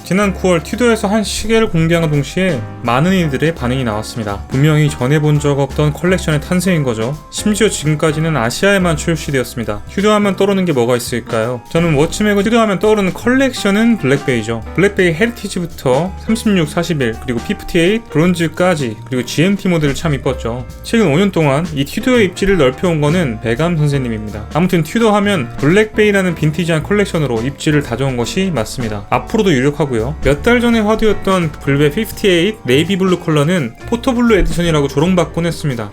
지난 9월 튜도에서 한 시계를 공개한 동시에 많은 이들의 반응이 나왔습니다. 분명히 전해본 적 없던 컬렉션의 탄생인 거죠. 심지어 지금까지는 아시아에만 출시되었습니다. 튜도하면 떠오르는 게 뭐가 있을까요? 저는 워치맥을 튜도하면 떠오르는 컬렉션은 블랙베이죠. 블랙베이 헤리티지부터 36, 41, 그리고 58, 브론즈까지, 그리고 GMT 모델을 참 이뻤죠. 최근 5년 동안 이 튜도의 입지를 넓혀온 거는 배감 선생님입니다. 아무튼 튜도 하면 블랙베이라는 빈티지한 컬렉션으로 입지를 다져온 것이 맞습니다. 앞으로도 유력하고요. 몇 달 전에 화두였던 블베 58 네이비 블루 컬러는 포토블루 에디션이라고 조롱받곤 했습니다.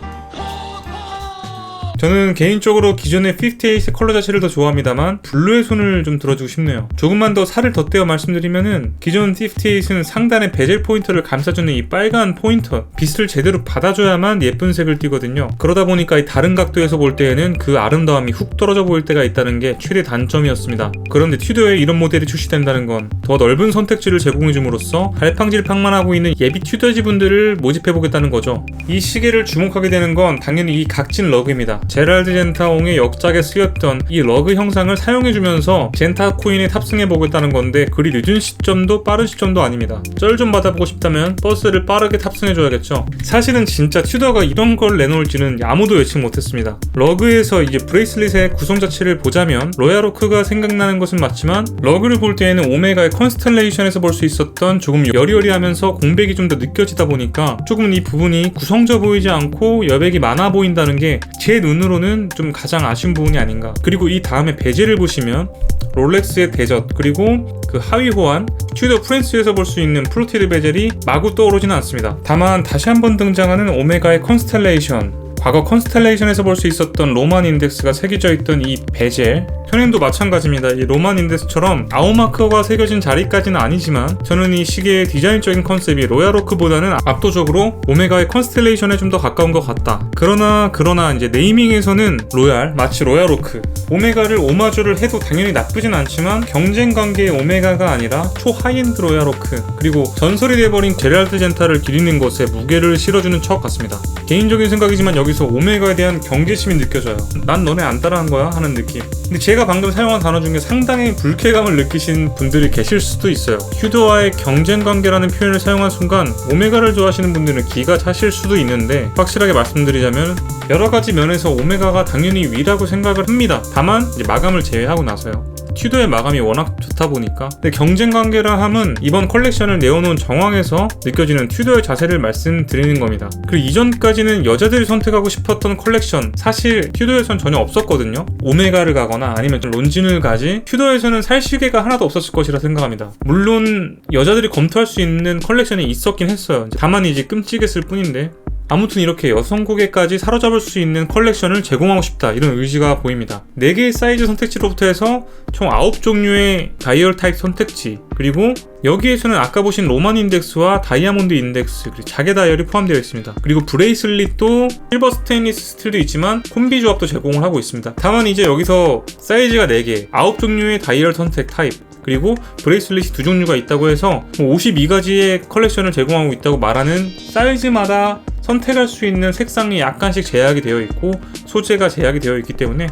저는 개인적으로 기존의 58의 컬러 자체를 더 좋아합니다만 블루의 손을 좀 들어주고 싶네요. 조금만 더 살을 덧대어 말씀드리면은 기존 58은 상단의 베젤 포인터를 감싸주는 이 빨간 포인터 빛을 제대로 받아줘야만 예쁜 색을 띠거든요. 그러다 보니까 이 다른 각도에서 볼 때에는 그 아름다움이 훅 떨어져 보일 때가 있다는 게 최대 단점이었습니다. 그런데 튜도에 이런 모델이 출시된다는 건 더 넓은 선택지를 제공해줌으로써 갈팡질팡만하고 있는 예비 튜더지 분들을 모집해보겠다는 거죠. 이 시계를 주목하게 되는 건 당연히 이 각진 러그입니다. 제랄드 젠타옹의 역작에 쓰였던 이 러그 형상을 사용해주면서 젠타 코인에 탑승해보겠다는 건데 그리 늦은 시점도 빠른 시점도 아닙니다. 쩔 좀 받아보고 싶다면 버스를 빠르게 탑승해줘야겠죠. 사실은 진짜 튜더가 이런 걸 내놓을지는 아무도 예측 못했습니다. 러그에서 이제 브레이슬릿의 구성 자체를 보자면 로얄오크가 생각나는 것은 맞지만 러그를 볼 때에는 오메가의 컨스텔레이션에서 볼 수 있었던 조금 여리여리하면서 공백이 좀 더 느껴지다 보니까 조금 이 부분이 구성져 보이지 않고 여백이 많아 보인다는 게 제 눈으로는 좀 가장 아쉬운 부분이 아닌가. 그리고 이 다음에 베젤을 보시면 롤렉스의 대젓 그리고 그 하위 호환 튜더 프랜스에서 볼 수 있는 프로티드 베젤이 마구 떠오르지는 않습니다. 다만 다시 한번 등장하는 오메가의 컨스텔레이션, 과거 컨스텔레이션에서 볼 수 있었던 로만 인덱스가 새겨져 있던 이 베젤, 현행도 마찬가지입니다. 이 로만 인덱스처럼 아우마크가 새겨진 자리까지는 아니지만 저는 이 시계의 디자인적인 컨셉이 로얄오크보다는 압도적으로 오메가의 컨스텔레이션에 좀 더 가까운 것 같다. 그러나 이제 네이밍에서는 로얄, 마치 로얄오크, 오메가를 오마주를 해도 당연히 나쁘진 않지만 경쟁 관계의 오메가가 아니라 초하이엔드 로얄오크, 그리고 전설이 돼버린 제랄드 젠타를 기리는 것에 무게를 실어주는 척 같습니다. 개인적인 생각이지만 여기서 오메가에 대한 경계심이 느껴져요. 난 너네 안 따라한 거야 하는 느낌. 근데 제가 방금 사용한 단어 중에 상당히 불쾌감을 느끼신 분들이 계실 수도 있어요. 튜도와의 경쟁 관계라는 표현을 사용한 순간 오메가를 좋아하시는 분들은 기가 차실 수도 있는데, 확실하게 말씀드리자면 여러가지 면에서 오메가가 당연히 위라고 생각을 합니다. 다만 이제 마감을 제외하고 나서요. 튜도의 마감이 워낙 좋다 보니까. 근데 경쟁 관계라 함은 이번 컬렉션을 내어놓은 정황에서 느껴지는 튜도의 자세를 말씀드리는 겁니다. 그리고 이전까지는 여자들이 선택하고 싶었던 컬렉션, 사실 튜도에선 전혀 없었거든요. 오메가를 가거나 아니면 좀 론진을 가지 튜도에서는 살 시계가 하나도 없었을 것이라 생각합니다. 물론 여자들이 검토할 수 있는 컬렉션이 있었긴 했어요. 다만 이제 끔찍했을 뿐인데, 아무튼 이렇게 여성 고객까지 사로잡을 수 있는 컬렉션을 제공하고 싶다, 이런 의지가 보입니다. 4개의 사이즈 선택지로부터 해서 총 9종류의 다이얼 타입 선택지, 그리고 여기에서는 아까 보신 로만 인덱스와 다이아몬드 인덱스, 그리고 자개 다이얼이 포함되어 있습니다. 그리고 브레이슬릿도 실버 스테인리스 스틸도 있지만 콤비 조합도 제공을 하고 있습니다. 다만 이제 여기서 사이즈가 4개, 9종류의 다이얼 선택 타입, 그리고 브레이슬릿이 2종류가 있다고 해서 52가지의 컬렉션을 제공하고 있다고 말하는, 사이즈마다 선택할 수 있는 색상이 약간씩 제약이 되어 있고 소재가 제약이 되어 있기 때문에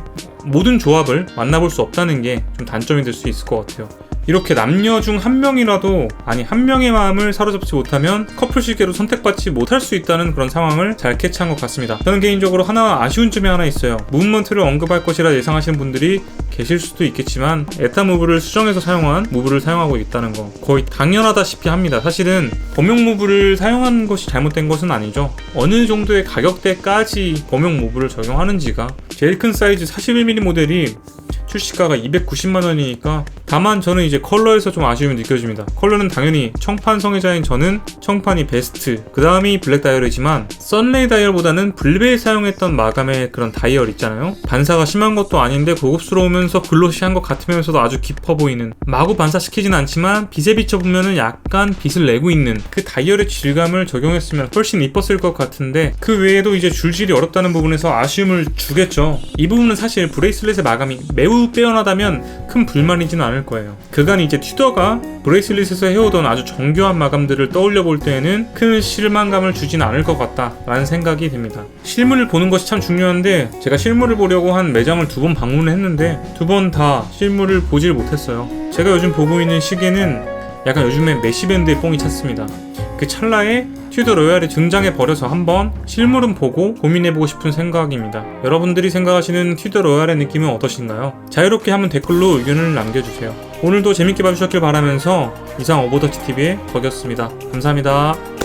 모든 조합을 만나볼 수 없다는 게 좀 단점이 될 수 있을 것 같아요. 이렇게 남녀 중 한 명이라도, 아니 한 명의 마음을 사로잡지 못하면 커플 시계로 선택받지 못할 수 있다는 그런 상황을 잘 캐치한 것 같습니다. 저는 개인적으로 하나 아쉬운 점이 하나 있어요. 무브먼트를 언급할 것이라 예상하시는 분들이 계실 수도 있겠지만 에타 무브를 수정해서 사용한 무브를 사용하고 있다는 거 거의 당연하다시피 합니다. 사실은 범용 무브를 사용한 것이 잘못된 것은 아니죠. 어느 정도의 가격대까지 범용 무브를 적용하는지가, 제일 큰 사이즈 41mm 모델이 출시가가 290만원이니까. 다만 저는 이제 컬러에서 좀 아쉬움이 느껴집니다. 컬러는 당연히 청판 성애자인 저는 청판이 베스트, 그 다음이 블랙 다이얼이지만 썬레이 다이얼보다는 블베에 사용했던 마감의 그런 다이얼 있잖아요. 반사가 심한 것도 아닌데 고급스러우면서 글로시한 것 같으면서도 아주 깊어 보이는, 마구 반사시키진 않지만 빛에 비춰보면 약간 빛을 내고 있는 그 다이얼의 질감을 적용했으면 훨씬 이뻤을 것 같은데, 그 외에도 이제 줄질이 어렵다는 부분에서 아쉬움을 주겠죠. 이 부분은 사실 브레이슬릿의 마감이 매우 빼어나다면 큰 불만이지는 않을 거예요. 그간 이제 튜더가 브레이슬릿에서 해오던 아주 정교한 마감들을 떠올려 볼 때에는 큰 실망감을 주진 않을 것 같다 라는 생각이 듭니다. 실물을 보는 것이 참 중요한데, 제가 실물을 보려고 한 매장을 2번 방문을 했는데 2번 다 실물을 보질 못했어요. 제가 요즘 보고 있는 시계는 약간 요즘엔 메시밴드의 뽕이 찼습니다. 그 찰나에 튜더 로얄이 등장해버려서 한번 실물은 보고 고민해보고 싶은 생각입니다. 여러분들이 생각하시는 튜더 로얄의 느낌은 어떠신가요? 자유롭게 한번 댓글로 의견을 남겨주세요. 오늘도 재밌게 봐주셨길 바라면서 이상 오버더치TV의 덕이었습니다. 감사합니다.